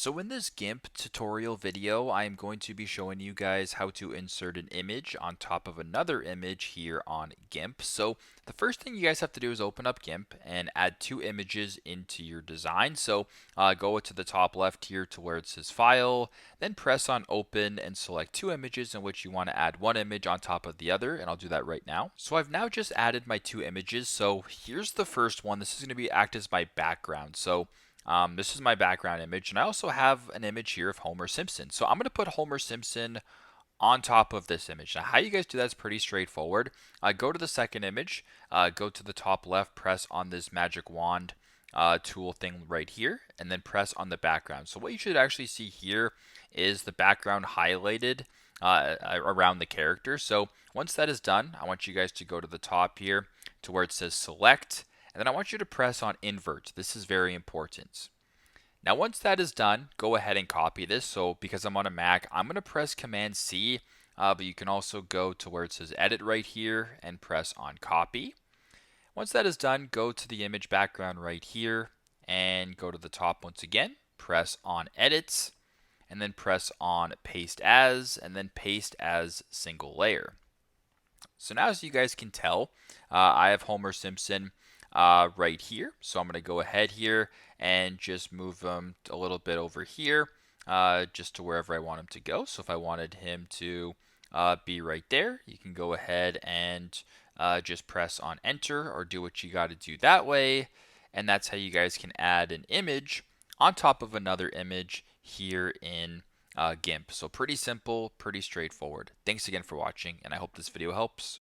So in this GIMP tutorial video, I am going to be showing you guys how to insert an image on top of another image here on GIMP. So the first thing you guys have to do is open up GIMP and add two images into your design. So go to the top left here to where it says File, then press on Open and select two images in which you want to add one image on top of the other, and I'll do that right now. So I've now just added my two images. So here's the first one. This is going to be act as my background. So this is my background image, and I also have an image here of Homer Simpson. So I'm going to put Homer Simpson on top of this image. Now, how you guys do that is pretty straightforward. Go to the second image, go to the top left, press on this magic wand tool thing right here, and then press on the background. So what you should actually see here is the background highlighted around the character. So once that is done, I want you guys to go to the top here to where it says Select, and then I want you to press on Invert. This is very important. Now, once that is done, go ahead and copy this. So because I'm on a Mac, I'm going to press Command C, but you can also go to where it says Edit right here and press on Copy. Once that is done, go to the image background right here and go to the top once again, press on Edit, and then press on Paste As, and then Paste as Single Layer. So now, as you guys can tell, I have Homer Simpson right here. So I'm going to go ahead here and just move him a little bit over here, just to wherever I want him to go. So if I wanted him to be right there, you can go ahead and just press on Enter or do what you got to do that way. And that's how you guys can add an image on top of another image here in GIMP. So pretty simple, pretty straightforward. Thanks again for watching, and I hope this video helps.